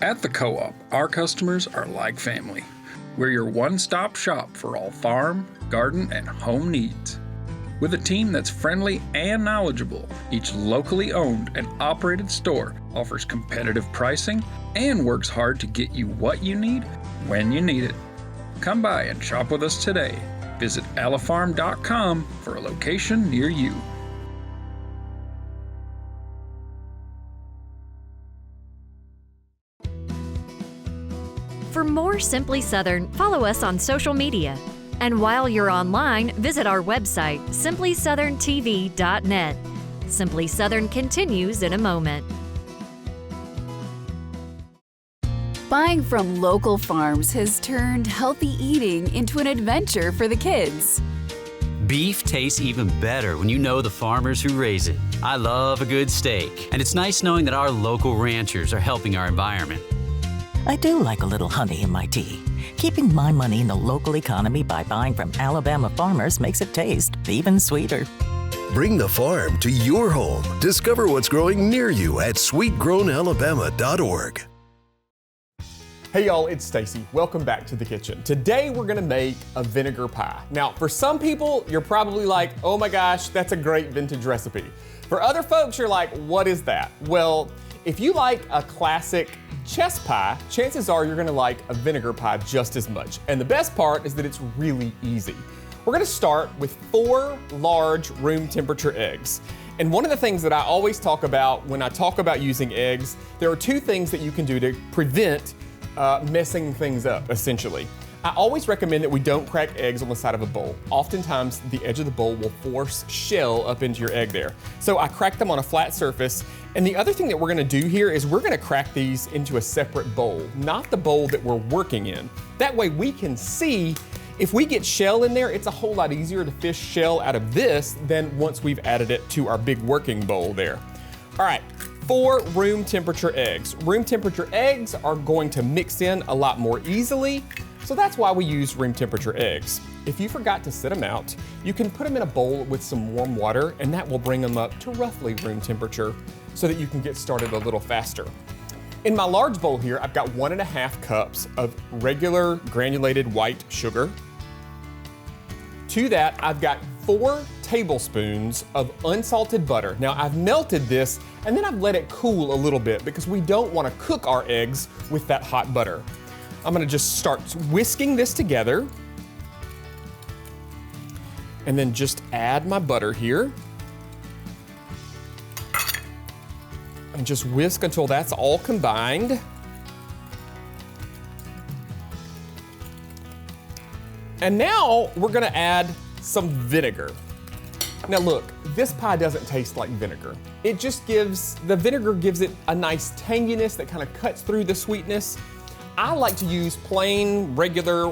At the Co-op, our customers are like family. We're your one-stop shop for all farm, garden, and home needs. With a team that's friendly and knowledgeable, each locally owned and operated store offers competitive pricing and works hard to get you what you need when you need it. Come by and shop with us today. Visit alifarm.com for a location near you. For more Simply Southern, follow us on social media. And while you're online, visit our website, simplysouthern.tv.net. Simply Southern continues in a moment. Buying from local farms has turned healthy eating into an adventure for the kids. Beef tastes even better when you know the farmers who raise it. I love a good steak, and it's nice knowing that our local ranchers are helping our environment. I do like a little honey in my tea. Keeping my money in the local economy by buying from Alabama farmers makes it taste even sweeter. Bring the farm to your home. Discover what's growing near you at sweetgrownalabama.org. Hey y'all, it's Stacey. Welcome back to the kitchen. Today we're gonna make a vinegar pie. Now, for some people, you're probably like, oh my gosh, that's a great vintage recipe. For other folks, you're like, what is that? Well, if you like a classic chess pie, chances are you're gonna like a vinegar pie just as much. And the best part is that it's really easy. We're gonna start with 4 large room temperature eggs. And one of the things that I always talk about when I talk about using eggs, there are 2 things that you can do to prevent messing things up, essentially. I always recommend that we don't crack eggs on the side of a bowl. Oftentimes, the edge of the bowl will force shell up into your egg there. So I crack them on a flat surface. And the other thing that we're gonna do here is we're gonna crack these into a separate bowl, not the bowl that we're working in. That way we can see if we get shell in there, it's a whole lot easier to fish shell out of this than once we've added it to our big working bowl there. All right, 4 room temperature eggs. Room temperature eggs are going to mix in a lot more easily. So that's why we use room temperature eggs. If you forgot to set them out, you can put them in a bowl with some warm water and that will bring them up to roughly room temperature so that you can get started a little faster. In my large bowl here, I've got 1.5 cups of regular granulated white sugar. To that, I've got 4 tablespoons of unsalted butter. Now I've melted this and then I've let it cool a little bit because we don't want to cook our eggs with that hot butter. I'm gonna just start whisking this together and then just add my butter here and just whisk until that's all combined. And now we're gonna add some vinegar. Now look, this pie doesn't taste like vinegar. It just the vinegar gives it a nice tanginess that kind of cuts through the sweetness. I like to use plain, regular,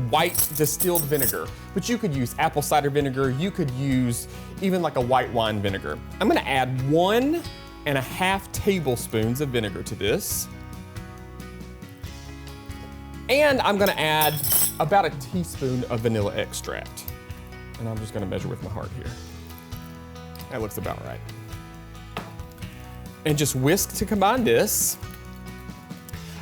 white distilled vinegar, but you could use apple cider vinegar, you could use even like a white wine vinegar. I'm gonna add 1.5 tablespoons of vinegar to this. And I'm gonna add about a teaspoon of vanilla extract. And I'm just gonna measure with my heart here. That looks about right. And just whisk to combine this.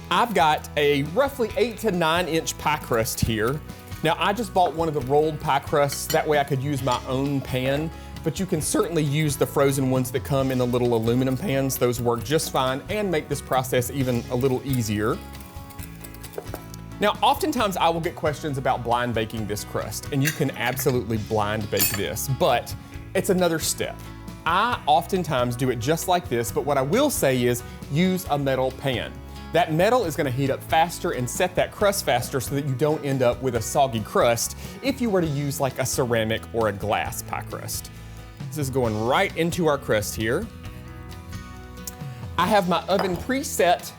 I've got a roughly 8 to 9 inch pie crust here. Now I just bought one of the rolled pie crusts, that way I could use my own pan, but you can certainly use the frozen ones that come in the little aluminum pans. Those work just fine and make this process even a little easier. Now, oftentimes I will get questions about blind baking this crust, and you can absolutely blind bake this, but it's another step. I oftentimes do it just like this, but what I will say is use a metal pan. That metal is gonna heat up faster and set that crust faster so that you don't end up with a soggy crust if you were to use like a ceramic or a glass pie crust. This is going right into our crust here. I have my oven preset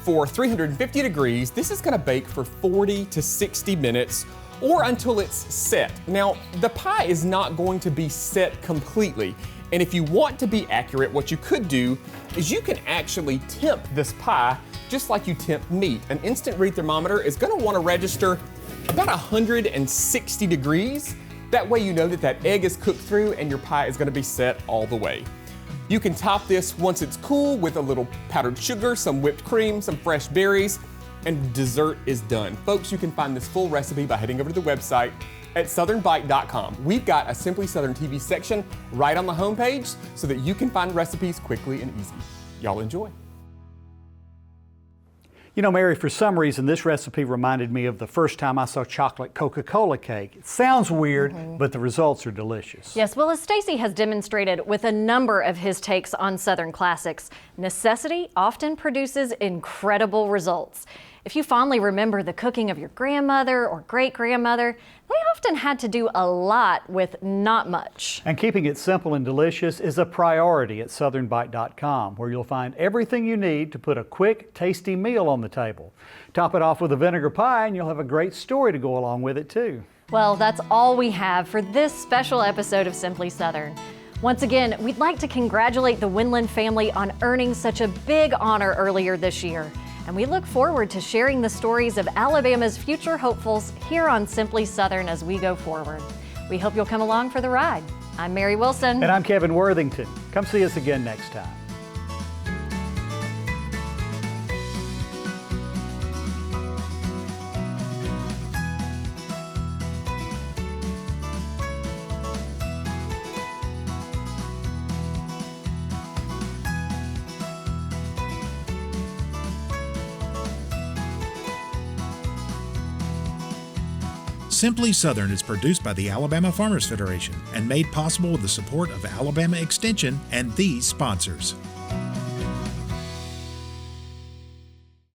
for 350 degrees. This is gonna bake for 40 to 60 minutes or until it's set. Now, the pie is not going to be set completely. And if you want to be accurate, what you could do is you can actually temp this pie just like you temp meat. An instant read thermometer is gonna wanna register about 160 degrees. That way you know that that egg is cooked through and your pie is gonna be set all the way. You can top this once it's cool with a little powdered sugar, some whipped cream, some fresh berries, and dessert is done. Folks, you can find this full recipe by heading over to the website at southernbite.com. We've got a Simply Southern TV section right on the homepage so that you can find recipes quickly and easy. Y'all enjoy. You know, Mary, for some reason, this recipe reminded me of the first time I saw chocolate Coca-Cola cake. It sounds weird, but the results are delicious. Yes, well, as Stacey has demonstrated with a number of his takes on Southern classics, necessity often produces incredible results. If you fondly remember the cooking of your grandmother or great-grandmother, they often had to do a lot with not much. And keeping it simple and delicious is a priority at southernbite.com, where you'll find everything you need to put a quick, tasty meal on the table. Top it off with a vinegar pie and you'll have a great story to go along with it too. Well, that's all we have for this special episode of Simply Southern. Once again, we'd like to congratulate the Winland family on earning such a big honor earlier this year. And we look forward to sharing the stories of Alabama's future hopefuls here on Simply Southern as we go forward. We hope you'll come along for the ride. I'm Mary Wilson. And I'm Kevin Worthington. Come see us again next time. Simply Southern is produced by the Alabama Farmers Federation and made possible with the support of Alabama Extension and these sponsors.